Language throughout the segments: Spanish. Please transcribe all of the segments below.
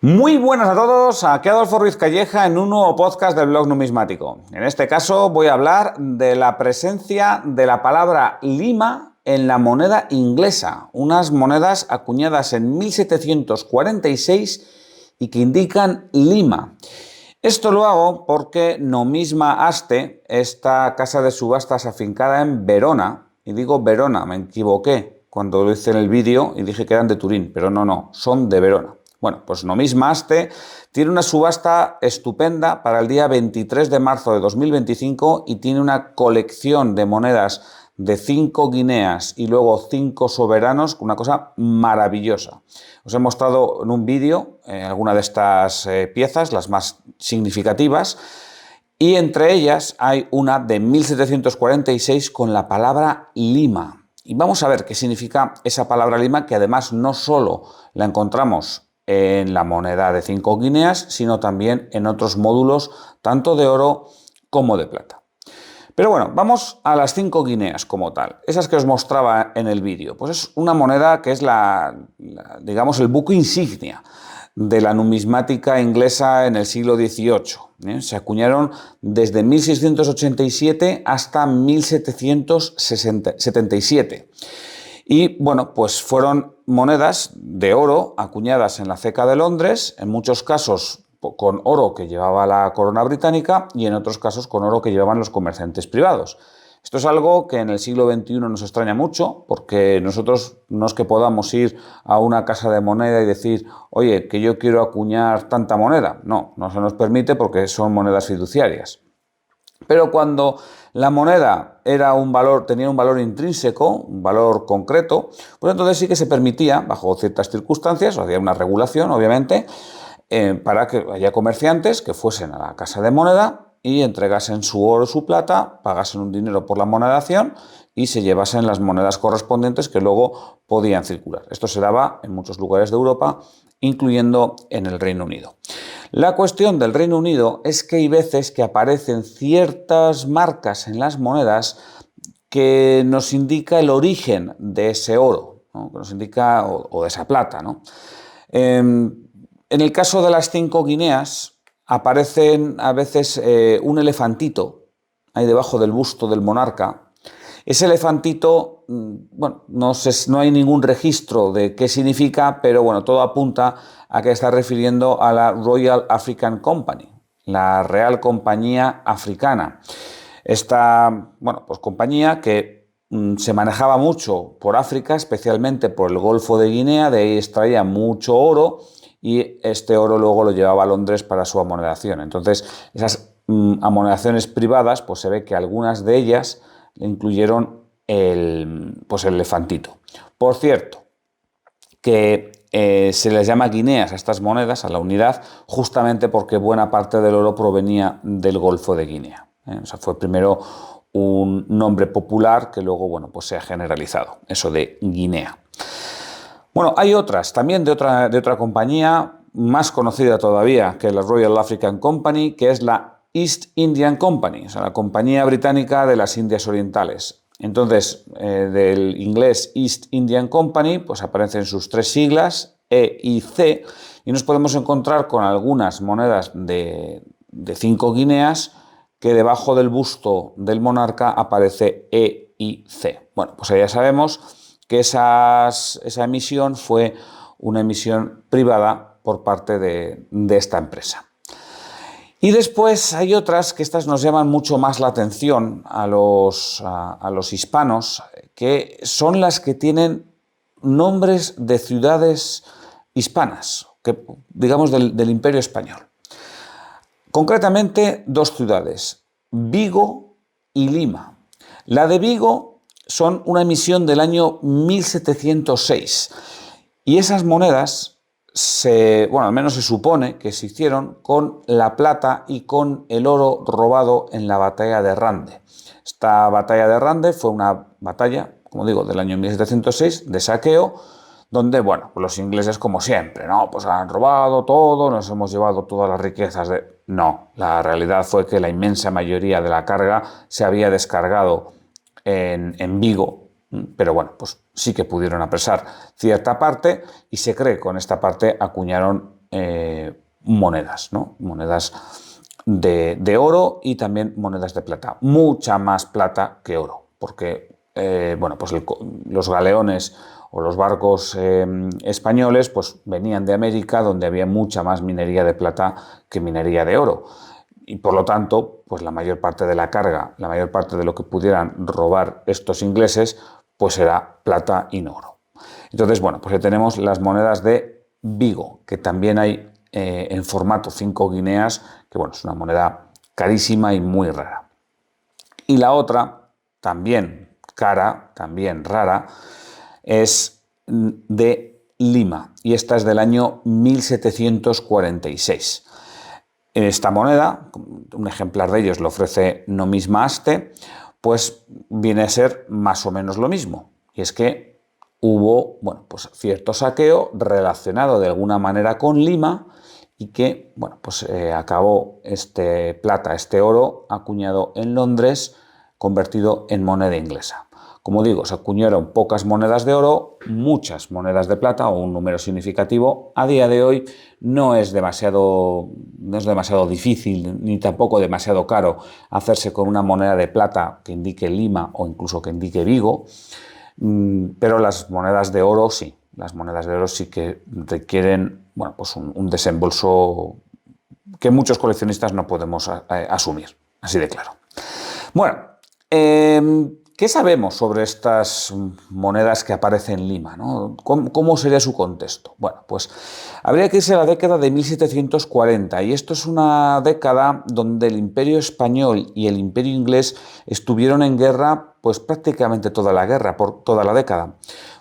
Muy buenas a todos, aquí Adolfo Ruiz Calleja en un nuevo podcast del blog numismático. En este caso voy a hablar de la presencia de la palabra lima en la moneda inglesa, unas monedas acuñadas en 1746 y que indican lima. Esto lo hago porque Nomisma Aste, esta casa de subastas afincada en Verona, y digo Verona, me equivoqué cuando lo hice en el vídeo y dije que eran de Turín, pero no, son de Verona. Bueno, pues Nomisma Aste tiene una subasta estupenda para el día 23 de marzo de 2025 y tiene una colección de monedas de 5 guineas y luego 5 soberanos, una cosa maravillosa. Os he mostrado en un vídeo algunas de estas piezas, las más significativas, y entre ellas hay una de 1746 con la palabra lima. Y vamos a ver qué significa esa palabra lima, que además no solo la encontramos en la moneda de 5 guineas, sino también en otros módulos, tanto de oro como de plata. Pero bueno, vamos a las 5 guineas como tal, esas que os mostraba en el vídeo. Pues es una moneda que es digamos, el buque insignia de la numismática inglesa en el siglo XVIII. Se acuñaron desde 1687 hasta 1777. Y bueno, pues fueron monedas de oro acuñadas en la Ceca de Londres, en muchos casos con oro que llevaba la corona británica y en otros casos con oro que llevaban los comerciantes privados. Esto es algo que en el siglo XXI nos extraña mucho, porque nosotros no es que podamos ir a una casa de moneda y decir, oye, que yo quiero acuñar tanta moneda. No se nos permite porque son monedas fiduciarias. Pero cuando la moneda tenía un valor intrínseco, un valor concreto, pues entonces sí que se permitía, bajo ciertas circunstancias, había una regulación, obviamente, para que haya comerciantes que fuesen a la casa de moneda y entregasen su oro o su plata, pagasen un dinero por la monedización y se llevasen las monedas correspondientes que luego podían circular. Esto se daba en muchos lugares de Europa, incluyendo en el Reino Unido. La cuestión del Reino Unido es que hay veces que aparecen ciertas marcas en las monedas que nos indica el origen de ese oro, ¿no? Que nos indica, o de esa plata, ¿no? En el caso de las 5 guineas aparecen a veces un elefantito ahí debajo del busto del monarca. Ese elefantito, bueno, no hay ningún registro de qué significa, pero bueno, todo apunta a que está refiriendo a la Royal African Company, la Real Compañía Africana. Esta, bueno, pues compañía que se manejaba mucho por África, especialmente por el Golfo de Guinea, de ahí extraía mucho oro y este oro luego lo llevaba a Londres para su amonedación. Entonces, esas amonedaciones privadas, pues se ve que algunas de ellas incluyeron el elefantito. Por cierto, que se les llama guineas a estas monedas, a la unidad, justamente porque buena parte del oro provenía del Golfo de Guinea. O sea, fue primero un nombre popular que luego, bueno, pues se ha generalizado, eso de Guinea. Bueno, hay otras, también de otra compañía, más conocida todavía que la Royal African Company, que es la East Indian Company, o sea, la Compañía Británica de las Indias Orientales. Entonces, del inglés East Indian Company, pues aparecen sus 3 siglas, E y C, y nos podemos encontrar con algunas monedas de 5 guineas que debajo del busto del monarca aparece E y C. Bueno, pues ya sabemos que esa emisión fue una emisión privada por parte de esta empresa. Y después hay otras que estas nos llaman mucho más la atención a los hispanos, que son las que tienen nombres de ciudades hispanas, que, digamos del Imperio Español. Concretamente 2 ciudades, Vigo y Lima. La de Vigo son una emisión del año 1706 y esas monedas al menos se supone que se hicieron con la plata y con el oro robado en la batalla de Rande. Esta batalla de Rande fue una batalla, como digo, del año 1706, de saqueo, donde, bueno, pues los ingleses, como siempre, ¿no? Pues han robado todo, nos hemos llevado todas las riquezas de... No, la realidad fue que la inmensa mayoría de la carga se había descargado en Vigo, pero bueno, pues sí que pudieron apresar cierta parte y se cree que con esta parte acuñaron monedas, ¿no? Monedas de oro y también monedas de plata. Mucha más plata que oro, porque bueno, pues los galeones o los barcos españoles pues venían de América, donde había mucha más minería de plata que minería de oro. Y por lo tanto, pues la mayor parte de la carga, la mayor parte de lo que pudieran robar estos ingleses, pues era plata y no oro. Entonces, bueno, pues tenemos las monedas de Vigo, que también hay en formato 5 guineas, que bueno, es una moneda carísima y muy rara. Y la otra, también cara, también rara, es de Lima, y esta es del año 1746. Esta moneda, un ejemplar de ellos lo ofrece Nomismaste, pues viene a ser más o menos lo mismo. Y es que hubo, bueno, pues cierto saqueo relacionado de alguna manera con Lima y que, bueno, pues acabó este plata, este oro acuñado en Londres, convertido en moneda inglesa. Como digo, se acuñaron pocas monedas de oro, muchas monedas de plata o un número significativo. A día de hoy no es demasiado difícil ni tampoco demasiado caro hacerse con una moneda de plata que indique Lima o incluso que indique Vigo, pero las monedas de oro sí. Las monedas de oro sí que requieren, bueno, pues un desembolso que muchos coleccionistas no podemos asumir, así de claro. Bueno, ¿qué sabemos sobre estas monedas que aparecen en Lima, ¿no? ¿Cómo sería su contexto? Bueno, pues habría que irse a la década de 1740, y esto es una década donde el Imperio Español y el Imperio Inglés estuvieron en guerra pues prácticamente toda la guerra, por toda la década,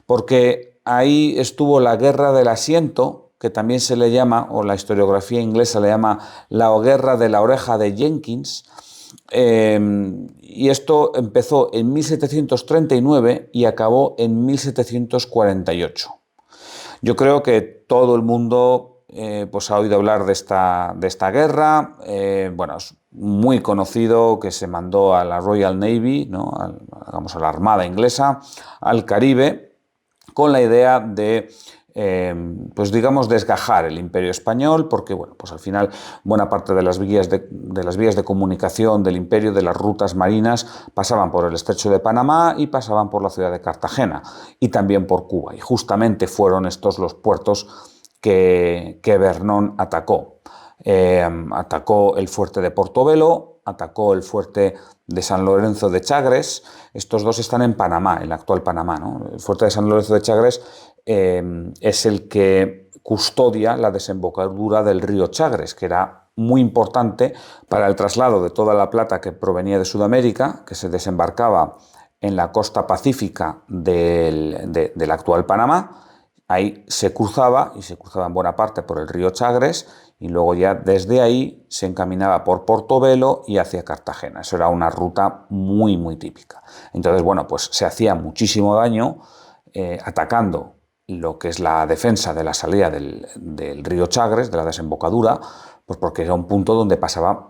porque ahí estuvo la Guerra del Asiento, que también se le llama, o la historiografía inglesa le llama la Guerra de la Oreja de Jenkins. Y esto empezó en 1739 y acabó en 1748. Yo creo que todo el mundo pues ha oído hablar de esta guerra. Bueno, es muy conocido que se mandó a la Royal Navy, ¿no? Digamos, a la Armada inglesa, al Caribe, con la idea de pues digamos desgajar el Imperio Español, porque bueno, pues al final buena parte de las vías de comunicación del imperio, de las rutas marinas, pasaban por el Estrecho de Panamá y pasaban por la ciudad de Cartagena y también por Cuba, y justamente fueron estos los puertos que Vernon atacó. Atacó el fuerte de Portobelo, atacó el fuerte de San Lorenzo de Chagres. Estos dos están en Panamá, en el actual Panamá, ¿no? El fuerte de San Lorenzo de Chagres es el que custodia la desembocadura del río Chagres, que era muy importante para el traslado de toda la plata que provenía de Sudamérica, que se desembarcaba en la costa pacífica del actual Panamá. Ahí se cruzaba, y se cruzaba en buena parte por el río Chagres, y luego ya desde ahí se encaminaba por Portobelo y hacia Cartagena. Eso era una ruta muy, muy típica. Entonces, bueno, pues se hacía muchísimo daño atacando lo que es la defensa de la salida del río Chagres, de la desembocadura, pues porque era un punto donde pasaban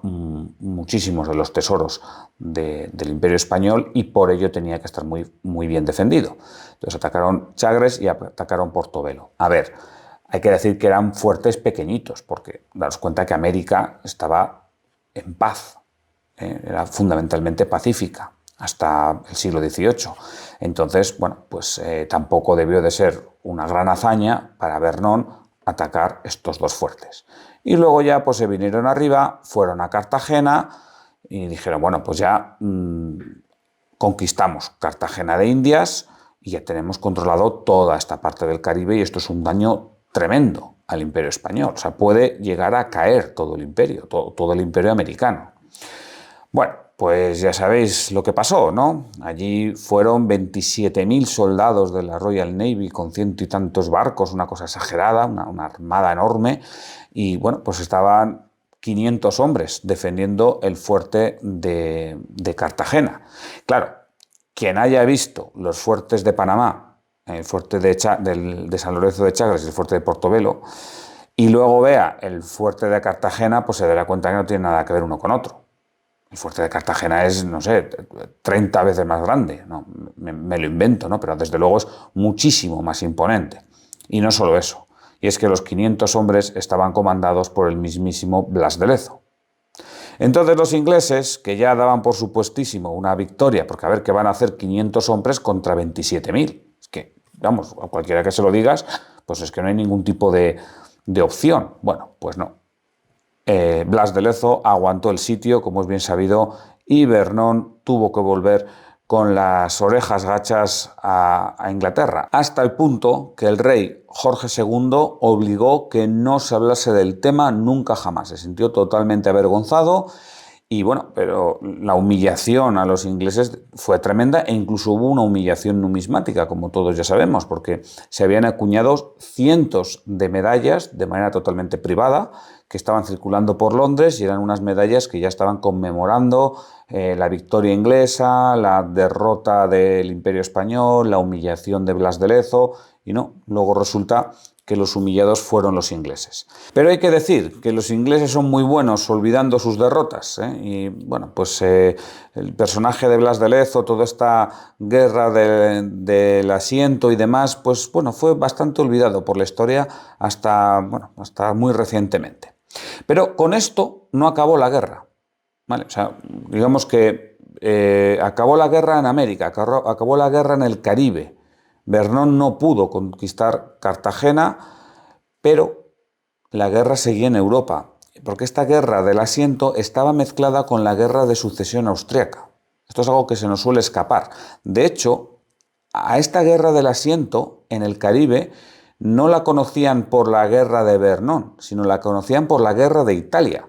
muchísimos de los tesoros del Imperio Español, y por ello tenía que estar muy, muy bien defendido. Entonces atacaron Chagres y atacaron Portobelo. A ver, hay que decir que eran fuertes pequeñitos, porque daros cuenta que América estaba en paz, era fundamentalmente pacífica hasta el siglo XVIII. Entonces, bueno, pues tampoco debió de ser una gran hazaña para Vernon atacar estos dos fuertes. Y luego ya pues se vinieron arriba, fueron a Cartagena y dijeron, bueno, pues ya conquistamos Cartagena de Indias y ya tenemos controlado toda esta parte del Caribe, y esto es un daño tremendo al Imperio Español. O sea, puede llegar a caer todo el imperio, todo el imperio americano. Bueno, pues ya sabéis lo que pasó, ¿no? Allí fueron 27.000 soldados de la Royal Navy con ciento y tantos barcos, una cosa exagerada, una armada enorme, y bueno, pues estaban 500 hombres defendiendo el fuerte de Cartagena. Claro, quien haya visto los fuertes de Panamá, el fuerte de San Lorenzo de Chagres y el fuerte de Portobelo, y luego vea el fuerte de Cartagena, pues se dará cuenta que no tiene nada que ver uno con otro. El fuerte de Cartagena es, no sé, 30 veces más grande, ¿no? Me lo invento, ¿no? Pero desde luego es muchísimo más imponente. Y no solo eso, y es que los 500 hombres estaban comandados por el mismísimo Blas de Lezo. Entonces los ingleses, que ya daban por supuestísimo una victoria, porque a ver qué van a hacer 500 hombres contra 27.000, es que, vamos, a cualquiera que se lo digas, pues es que no hay ningún tipo de opción. Bueno, pues no. Blas de Lezo aguantó el sitio, como es bien sabido, y Vernon tuvo que volver con las orejas gachas a Inglaterra, hasta el punto que el rey Jorge II obligó que no se hablase del tema nunca jamás. Se sintió totalmente avergonzado y bueno, pero la humillación a los ingleses fue tremenda e incluso hubo una humillación numismática, como todos ya sabemos, porque se habían acuñado cientos de medallas de manera totalmente privada que estaban circulando por Londres y eran unas medallas que ya estaban conmemorando la victoria inglesa, la derrota del Imperio Español, la humillación de Blas de Lezo, y no, luego resulta que los humillados fueron los ingleses. Pero hay que decir que los ingleses son muy buenos olvidando sus derrotas, ¿eh? Y bueno, pues el personaje de Blas de Lezo, toda esta guerra del asiento y demás, pues bueno, fue bastante olvidado por la historia hasta muy recientemente. Pero con esto no acabó la guerra, ¿vale? O sea, digamos que acabó la guerra en América, acabó la guerra en el Caribe. Vernon no pudo conquistar Cartagena, pero la guerra seguía en Europa, porque esta guerra del asiento estaba mezclada con la guerra de sucesión austriaca. Esto es algo que se nos suele escapar. De hecho, a esta guerra del asiento en el Caribe no la conocían por la guerra de Vernon, sino la conocían por la guerra de Italia,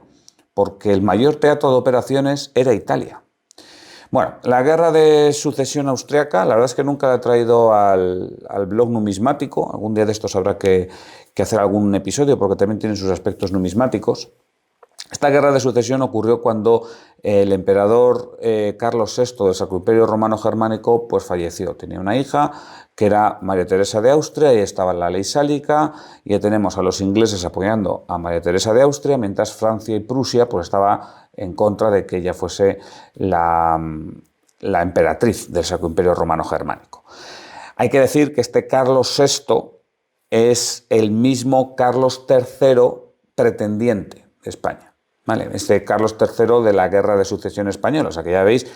porque el mayor teatro de operaciones era Italia. Bueno, la guerra de sucesión austriaca, la verdad es que nunca la he traído al blog numismático. Algún día de estos habrá que hacer algún episodio porque también tiene sus aspectos numismáticos. Esta guerra de sucesión ocurrió cuando el emperador Carlos VI del Sacro Imperio Romano Germánico pues falleció. Tenía una hija que era María Teresa de Austria y estaba en la ley sálica, y ya tenemos a los ingleses apoyando a María Teresa de Austria, mientras Francia y Prusia pues estaba en contra de que ella fuese la emperatriz del Sacro Imperio Romano Germánico. Hay que decir que este Carlos VI es el mismo Carlos III pretendiente de España, ¿vale? Este Carlos III de la Guerra de Sucesión Española. O sea que ya veis,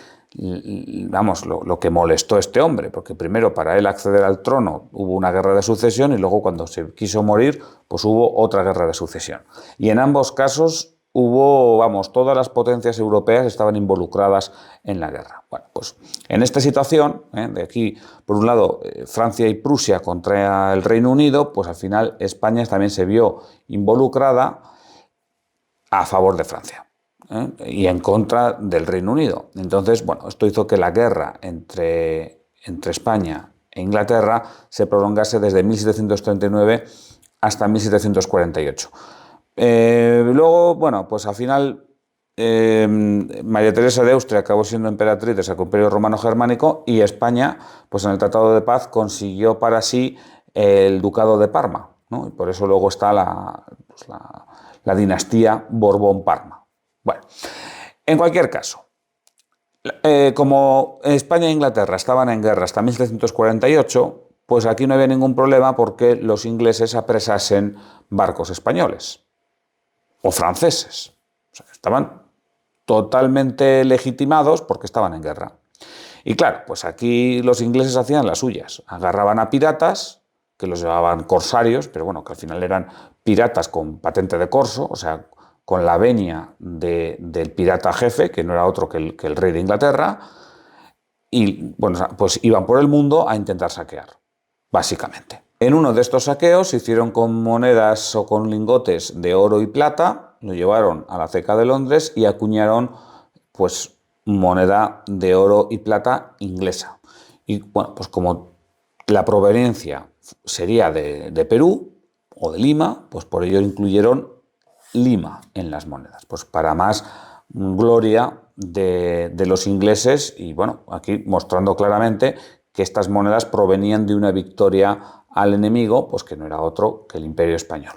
vamos, lo que molestó a este hombre, porque primero para él acceder al trono hubo una guerra de sucesión y luego cuando se quiso morir pues hubo otra guerra de sucesión. Y en ambos casos hubo, vamos, todas las potencias europeas estaban involucradas en la guerra. Bueno, pues en esta situación, de aquí, por un lado, Francia y Prusia contra el Reino Unido, pues al final España también se vio involucrada a favor de Francia y en contra del Reino Unido. Entonces, bueno, esto hizo que la guerra entre España e Inglaterra se prolongase desde 1739 hasta 1748. Luego, bueno, pues al final María Teresa de Austria acabó siendo emperatriz del Sacro Imperio Romano Germánico y España, pues en el Tratado de Paz consiguió para sí el Ducado de Parma, ¿no? Y por eso luego está la dinastía Borbón-Parma. Bueno, en cualquier caso, como España e Inglaterra estaban en guerra hasta 1748, pues aquí no había ningún problema porque los ingleses apresasen barcos españoles o franceses. O sea, estaban totalmente legitimados porque estaban en guerra. Y claro, pues aquí los ingleses hacían las suyas. Agarraban a piratas, que los llamaban corsarios, pero bueno, que al final eran piratas con patente de corso, o sea, con la venia del pirata jefe, que no era otro que el rey de Inglaterra, y bueno, pues iban por el mundo a intentar saquear, básicamente. En uno de estos saqueos se hicieron con monedas o con lingotes de oro y plata, lo llevaron a la ceca de Londres y acuñaron pues moneda de oro y plata inglesa. Y bueno, pues como la proveniencia sería de Perú o de Lima, pues por ello incluyeron Lima en las monedas, pues para más gloria de los ingleses y bueno, aquí mostrando claramente que estas monedas provenían de una victoria al enemigo, pues que no era otro que el Imperio Español.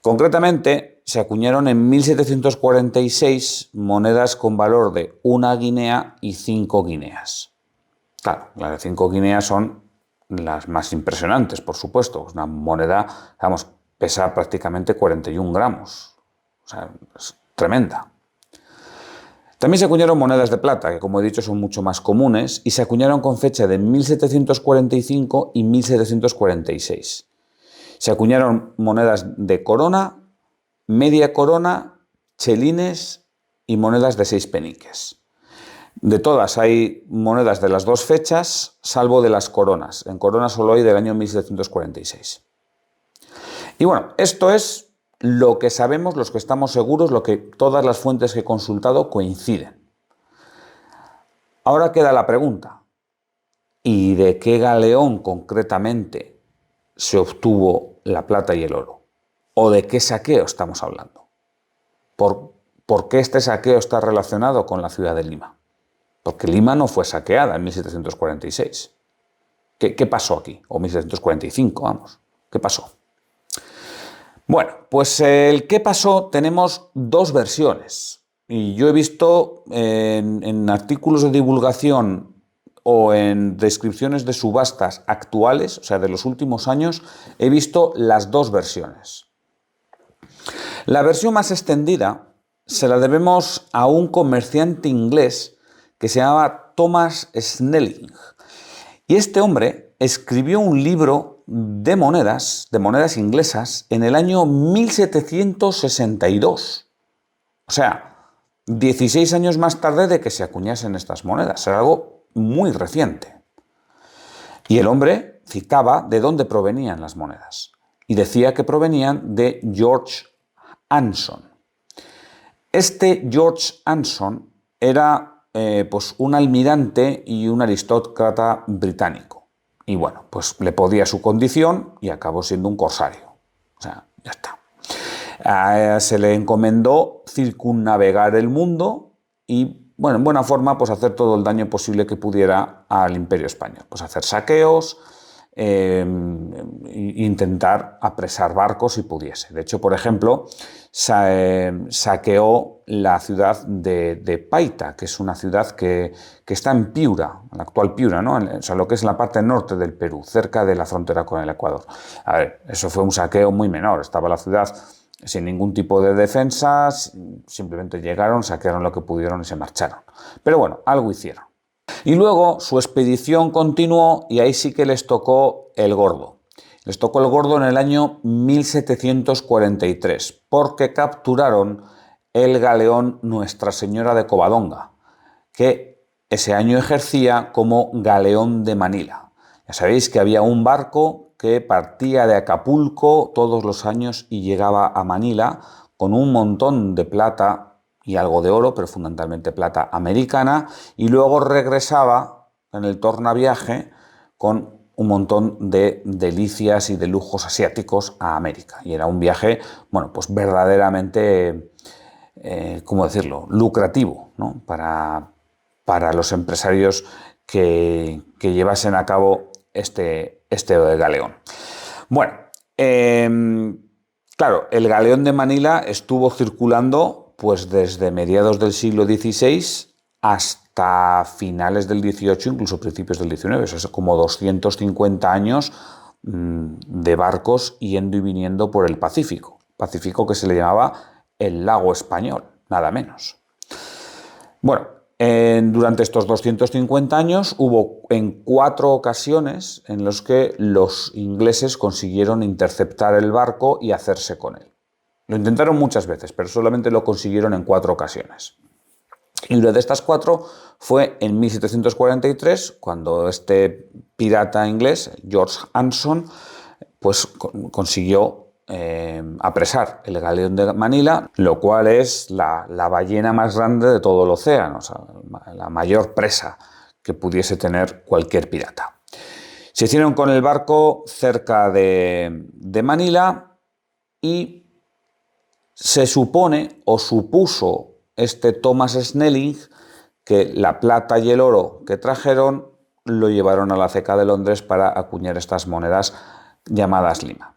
Concretamente, se acuñaron en 1746 monedas con valor de 1 guinea y 5 guineas. Claro, las de 5 guineas son las más impresionantes, por supuesto. Es una moneda, digamos, pesa prácticamente 41 gramos. O sea, es tremenda. También se acuñaron monedas de plata, que como he dicho son mucho más comunes, y se acuñaron con fecha de 1745 y 1746. Se acuñaron monedas de corona, media corona, chelines y monedas de 6 peniques. De todas hay monedas de las dos fechas, salvo de las coronas. En corona solo hay del año 1746. Y bueno, esto es lo que sabemos, los que estamos seguros, lo que todas las fuentes que he consultado coinciden. Ahora queda la pregunta, ¿y de qué galeón concretamente se obtuvo la plata y el oro? ¿O de qué saqueo estamos hablando? ¿Por qué este saqueo está relacionado con la ciudad de Lima? Porque Lima no fue saqueada en 1746. ¿Qué pasó aquí? O 1745, vamos. ¿Qué pasó? Bueno, pues el qué pasó tenemos dos versiones. Y yo he visto en artículos de divulgación o en descripciones de subastas actuales, o sea, de los últimos años, he visto las dos versiones. La versión más extendida se la debemos a un comerciante inglés que se llamaba Thomas Snelling. Y este hombre escribió un libro de monedas inglesas, en el año 1762. O sea, 16 años más tarde de que se acuñasen estas monedas. Era algo muy reciente. Y el hombre citaba de dónde provenían las monedas. Y decía que provenían de George Anson. Este George Anson era pues un almirante y un aristócrata británico. Y bueno, pues le podía su condición y acabó siendo un corsario. O sea, ya está. Se le encomendó circunnavegar el mundo y, bueno, en buena forma, pues hacer todo el daño posible que pudiera al Imperio Español. Pues hacer saqueos, intentar apresar barcos si pudiese. De hecho, por ejemplo, saqueó la ciudad de Paita, que es una ciudad que está en Piura, la actual Piura, ¿no? O sea, lo que es la parte norte del Perú, cerca de la frontera con el Ecuador. A ver, eso fue un saqueo muy menor. Estaba la ciudad sin ningún tipo de defensa, simplemente llegaron, saquearon lo que pudieron y se marcharon. Pero bueno, algo hicieron. Y luego su expedición continuó y ahí sí que les tocó el gordo. Les tocó el gordo en el año 1743, porque capturaron el galeón Nuestra Señora de Covadonga, que ese año ejercía como galeón de Manila. Ya sabéis que había un barco que partía de Acapulco todos los años y llegaba a Manila con un montón de plata y algo de oro, pero fundamentalmente plata americana, y luego regresaba en el tornaviaje con un montón de delicias y de lujos asiáticos a América. Y era un viaje, bueno, pues verdaderamente, ¿cómo decirlo?, lucrativo, ¿no?, para los empresarios que llevasen a cabo este galeón. Bueno, claro, el galeón de Manila estuvo circulando pues desde mediados del siglo XVI hasta finales del XVIII, incluso principios del XIX. Eso es como 250 años de barcos yendo y viniendo por el Pacífico. Pacífico que se le llamaba el lago español, nada menos. Bueno, durante estos 250 años hubo en 4 ocasiones en las que los ingleses consiguieron interceptar el barco y hacerse con él. Lo intentaron muchas veces, pero solamente lo consiguieron en 4 ocasiones. Y una de estas 4 fue en 1743, cuando este pirata inglés, George Anson, pues consiguió apresar el galeón de Manila, lo cual es la ballena más grande de todo el océano, o sea, la mayor presa que pudiese tener cualquier pirata. Se hicieron con el barco cerca de Manila y se supone o supuso este Thomas Snelling que la plata y el oro que trajeron lo llevaron a la Ceca de Londres para acuñar estas monedas llamadas Lima.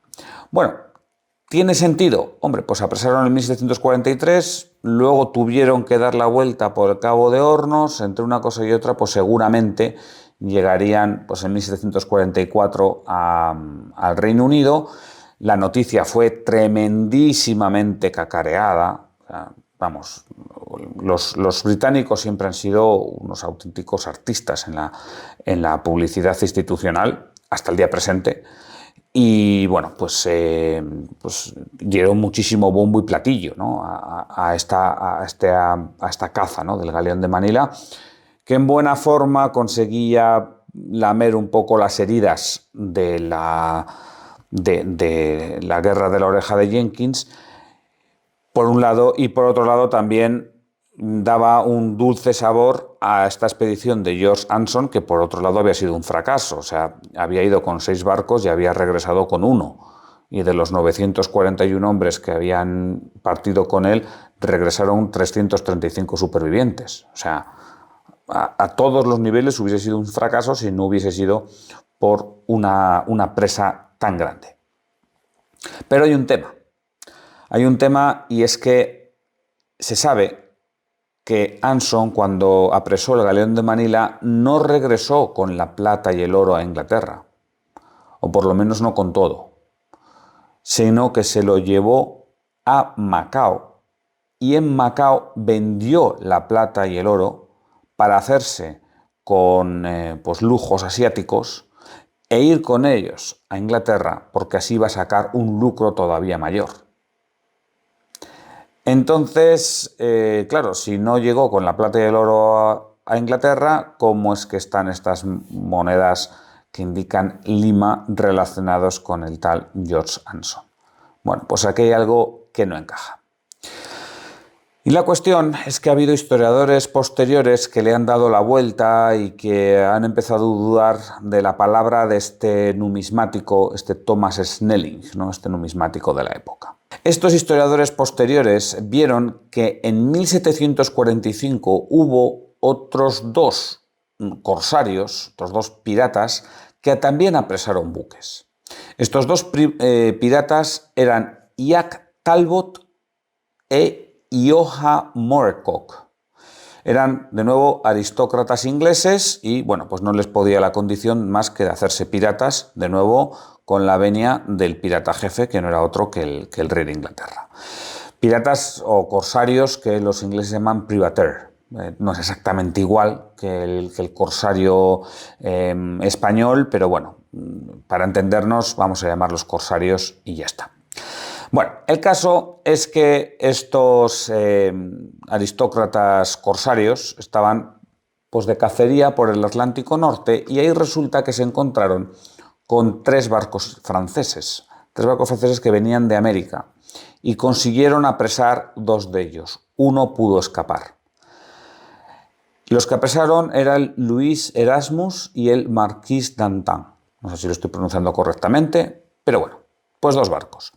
Bueno, ¿tiene sentido? Hombre, pues apresaron en 1743, luego tuvieron que dar la vuelta por el Cabo de Hornos, entre una cosa y otra, pues seguramente llegarían pues en 1744 al Reino Unido. La noticia fue tremendísimamente cacareada. O sea, vamos, los británicos siempre han sido unos auténticos artistas en la publicidad institucional, hasta el día presente. Y bueno, pues dieron muchísimo bombo y platillo, ¿no? a esta caza, ¿no?, del galeón de Manila, que en buena forma conseguía lamer un poco las heridas de la guerra de la oreja de Jenkins, por un lado, y por otro lado también daba un dulce sabor a esta expedición de George Anson, que por otro lado había sido un fracaso. O sea, había ido con 6 barcos y había regresado con 1. Y de los 941 hombres que habían partido con él, regresaron 335 supervivientes. O sea, a todos los niveles hubiese sido un fracaso si no hubiese sido por una presa tan grande. Pero hay un tema. Hay un tema, y es que se sabe que Anson, cuando apresó el galeón de Manila, no regresó con la plata y el oro a Inglaterra, o por lo menos no con todo, sino que se lo llevó a Macao, y en Macao vendió la plata y el oro para hacerse con pues lujos asiáticos e ir con ellos a Inglaterra, porque así iba a sacar un lucro todavía mayor. Entonces, claro, si no llegó con la plata y el oro a Inglaterra, ¿cómo es que están estas monedas que indican Lima relacionados con el tal George Anson? Bueno, pues aquí hay algo que no encaja. Y la cuestión es que ha habido historiadores posteriores que le han dado la vuelta y que han empezado a dudar de la palabra de este numismático, este Thomas Snelling, ¿no?, este numismático de la época. Estos historiadores posteriores vieron que en 1745 hubo otros 2 corsarios, otros 2 piratas, que también apresaron buques. Estos 2 piratas eran Jack Talbot e Ioha Moorcock. Eran, de nuevo, aristócratas ingleses y, bueno, pues no les podía la condición más que de hacerse piratas, de nuevo, con la venia del pirata jefe, que no era otro que el rey de Inglaterra. Piratas o corsarios que los ingleses llaman privateer. No es exactamente igual que el corsario español, pero bueno, para entendernos vamos a llamarlos corsarios y ya está. Bueno, el caso es que estos aristócratas corsarios estaban pues de cacería por el Atlántico Norte, y ahí resulta que se encontraron con 3 barcos franceses, 3 barcos franceses que venían de América, y consiguieron apresar 2 de ellos. Uno pudo escapar. Los que apresaron eran Luis Erasmus y el Marquis d'Antin. No sé si lo estoy pronunciando correctamente, pero bueno, pues 2 barcos.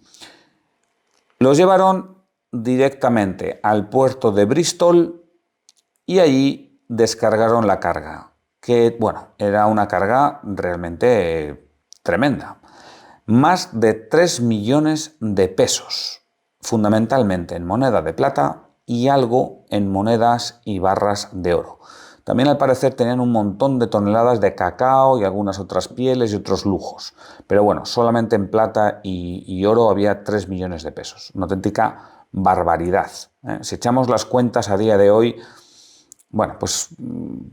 Los llevaron directamente al puerto de Bristol y allí descargaron la carga, que, bueno, era una carga realmente tremenda. Más de 3 millones de pesos, fundamentalmente en moneda de plata y algo en monedas y barras de oro. También, al parecer, tenían un montón de toneladas de cacao y algunas otras pieles y otros lujos. Pero bueno, solamente en plata y oro había 3 millones de pesos. Una auténtica barbaridad. Si echamos las cuentas a día de hoy, bueno, pues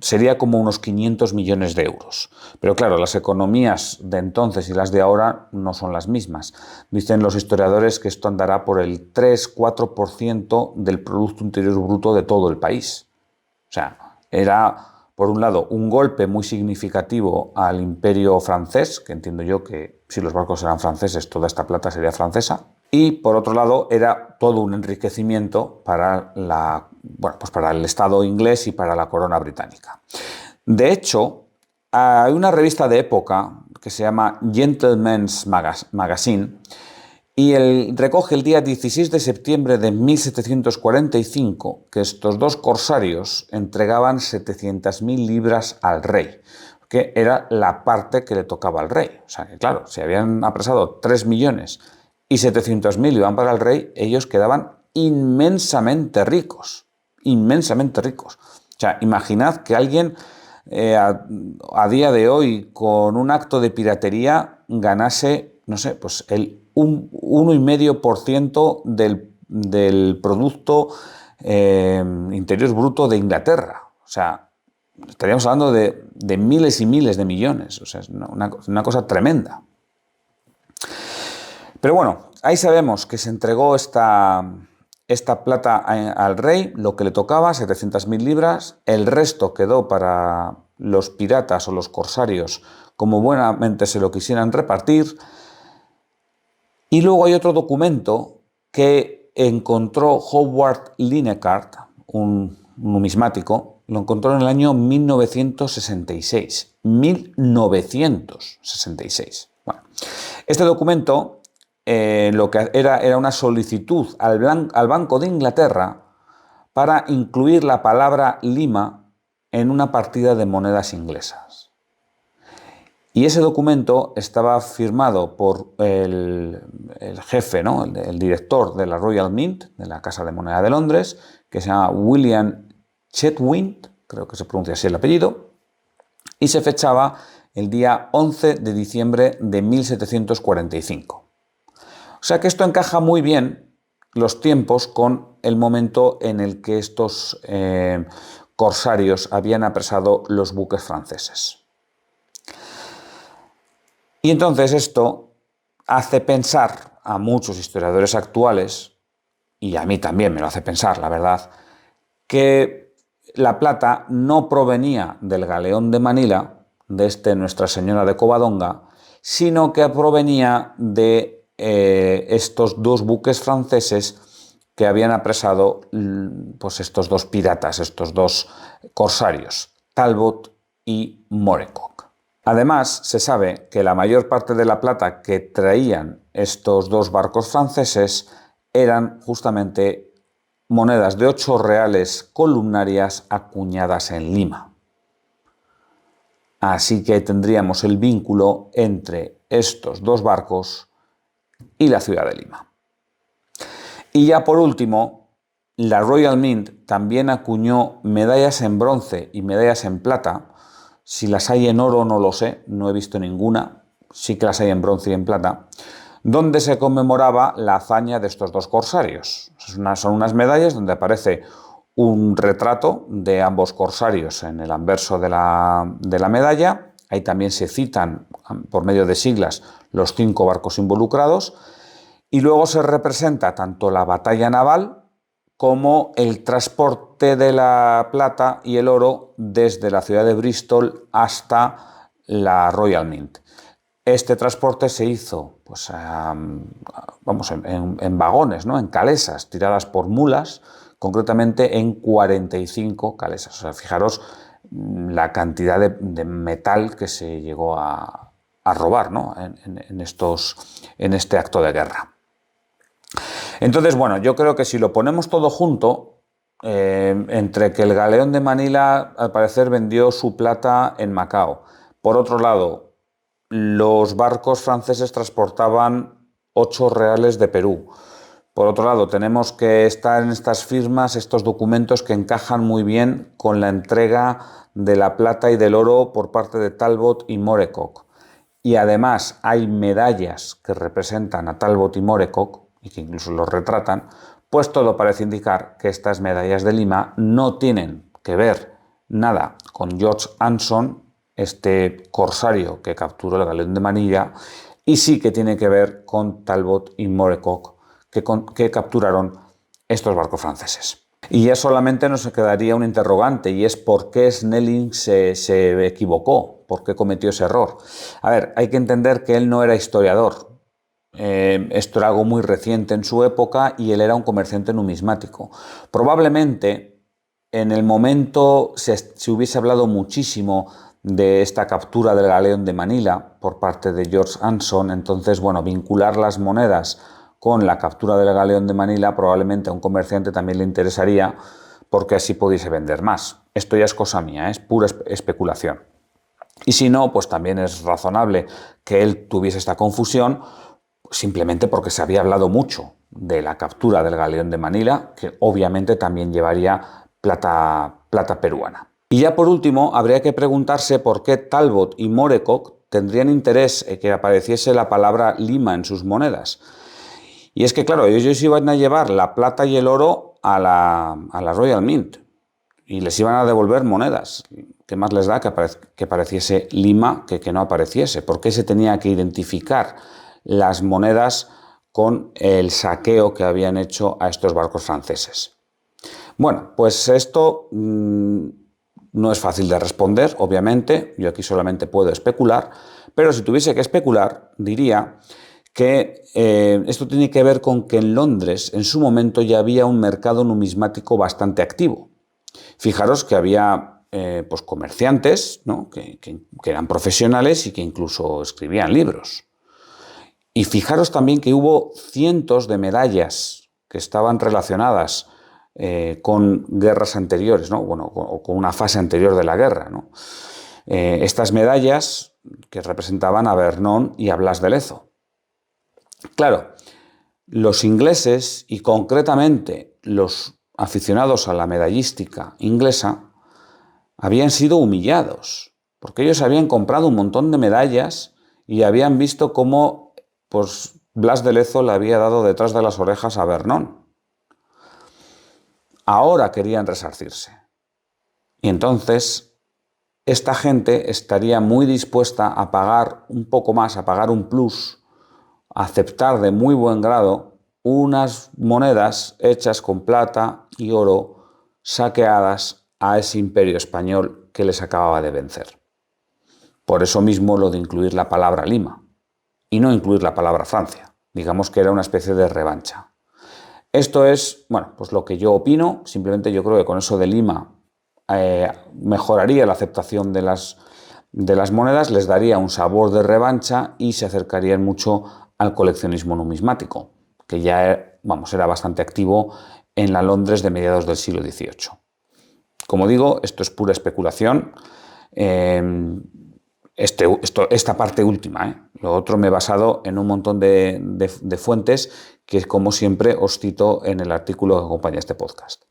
sería como unos 500 millones de euros. Pero claro, las economías de entonces y las de ahora no son las mismas. Dicen los historiadores que esto andará por el 3-4% del Producto Interior Bruto de todo el país. O sea, era, por un lado, un golpe muy significativo al imperio francés, que entiendo yo que si los barcos eran franceses, toda esta plata sería francesa. Y, por otro lado, era todo un enriquecimiento para para el Estado inglés y para la corona británica. De hecho, hay una revista de época que se llama Gentleman's Magazine, y recoge el día 16 de septiembre de 1745 que estos 2 corsarios entregaban 700.000 libras al rey, que era la parte que le tocaba al rey. O sea, que claro, si habían apresado 3 millones y 700.000 iban para el rey, ellos quedaban inmensamente ricos, inmensamente ricos. O sea, imaginad que alguien a día de hoy, con un acto de piratería, ganase, no sé, pues el un 1,5% del Producto Interior Bruto de Inglaterra. O sea, estaríamos hablando de miles y miles de millones. O sea, es una cosa tremenda. Pero bueno, ahí sabemos que se entregó esta plata al rey, lo que le tocaba, 700.000 libras. El resto quedó para los piratas o los corsarios, como buenamente se lo quisieran repartir. Y luego hay otro documento que encontró Howard Linecart, un numismático, lo encontró en el año 1966. 1966. Bueno, este documento lo que era una solicitud al Banco de Inglaterra para incluir la palabra Lima en una partida de monedas inglesas. Y ese documento estaba firmado por el jefe, ¿no? el director de la Royal Mint, de la Casa de Moneda de Londres, que se llama William Chetwynd, creo que se pronuncia así el apellido, y se fechaba el día 11 de diciembre de 1745. O sea que esto encaja muy bien los tiempos con el momento en el que estos corsarios habían apresado los buques franceses. Y entonces esto hace pensar a muchos historiadores actuales, y a mí también me lo hace pensar, la verdad, que la plata no provenía del galeón de Manila, de Nuestra Señora de Covadonga, sino que provenía de estos dos buques franceses que habían apresado pues estos dos piratas, estos dos corsarios, Talbot y Morecock. Además, se sabe que la mayor parte de la plata que traían estos dos barcos franceses eran justamente monedas de 8 reales columnarias acuñadas en Lima. Así que tendríamos el vínculo entre estos dos barcos y la ciudad de Lima. Y ya por último, la Royal Mint también acuñó medallas en bronce y medallas en plata. Si las hay en oro no lo sé, no he visto ninguna, sí que las hay en bronce y en plata, donde se conmemoraba la hazaña de estos dos corsarios. Son unas medallas donde aparece un retrato de ambos corsarios en el anverso de la medalla. Ahí también se citan, por medio de siglas, los 5 barcos involucrados. Y luego se representa tanto la batalla naval como el transporte de la plata y el oro desde la ciudad de Bristol hasta la Royal Mint. Este transporte se hizo pues, en vagones, ¿no? En calesas tiradas por mulas, concretamente en 45 calesas. O sea, fijaros la cantidad de metal que se llegó a robar, ¿no? en este acto de guerra. Entonces, bueno, yo creo que si lo ponemos todo junto, entre que el galeón de Manila al parecer vendió su plata en Macao, por otro lado, los barcos franceses transportaban 8 reales de Perú. Por otro lado, tenemos que estar en estas firmas, estos documentos que encajan muy bien con la entrega de la plata y del oro por parte de Talbot y Morecock. Y además hay medallas que representan a Talbot y Morecock y que incluso los retratan, pues todo parece indicar que estas medallas de Lima no tienen que ver nada con George Anson, este corsario que capturó el galeón de Manila, y sí que tiene que ver con Talbot y Morecock, que capturaron estos barcos franceses. Y ya solamente nos quedaría un interrogante, y es por qué Snelling se equivocó, por qué cometió ese error. A ver, hay que entender que él no era historiador. Esto era algo muy reciente en su época y él era un comerciante numismático. Probablemente en el momento se hubiese hablado muchísimo de esta captura del galeón de Manila por parte de George Anson. Entonces, bueno, vincular las monedas con la captura del galeón de Manila probablemente a un comerciante también le interesaría, porque así pudiese vender más. Esto ya es cosa mía, es pura especulación. Y si no, pues también es razonable que él tuviese esta confusión, simplemente porque se había hablado mucho de la captura del galeón de Manila, que obviamente también llevaría plata peruana. Y ya por último, habría que preguntarse por qué Talbot y Morecock tendrían interés en que apareciese la palabra Lima en sus monedas. Y es que, claro, ellos iban a llevar la plata y el oro a la Royal Mint y les iban a devolver monedas. ¿Qué más les da que apareciese Lima que no apareciese? ¿Por qué se tenía que identificar las monedas con el saqueo que habían hecho a estos barcos franceses? Bueno, pues esto no es fácil de responder, obviamente. Yo aquí solamente puedo especular, pero si tuviese que especular, diría que esto tiene que ver con que en Londres en su momento ya había un mercado numismático bastante activo. Fijaros que había pues comerciantes, ¿no? que eran profesionales y que incluso escribían libros. Y fijaros también que hubo cientos de medallas que estaban relacionadas con guerras anteriores, ¿no? Bueno, o con una fase anterior de la guerra, ¿no? Estas medallas que representaban a Vernon y a Blas de Lezo. Claro, los ingleses y concretamente los aficionados a la medallística inglesa habían sido humillados porque ellos habían comprado un montón de medallas y habían visto cómo pues, Blas de Lezo le había dado detrás de las orejas a Vernon. Ahora querían resarcirse. Y entonces esta gente estaría muy dispuesta a pagar un poco más, a pagar un plus, a aceptar de muy buen grado unas monedas hechas con plata y oro saqueadas a ese imperio español que les acababa de vencer. Por eso mismo lo de incluir la palabra Lima y no incluir la palabra Francia. Digamos que era una especie de revancha. Esto es, bueno, pues lo que yo opino. Simplemente yo creo que con eso de Lima mejoraría la aceptación de las monedas, les daría un sabor de revancha y se acercarían mucho al coleccionismo numismático, que ya, vamos, era bastante activo en la Londres de mediados del siglo XVIII. Como digo, esto es pura especulación. Esta parte última, Lo otro me he basado en un montón de fuentes que, como siempre, os cito en el artículo que acompaña este podcast.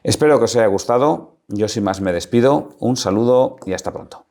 Espero que os haya gustado. Yo sin más me despido. Un saludo y hasta pronto.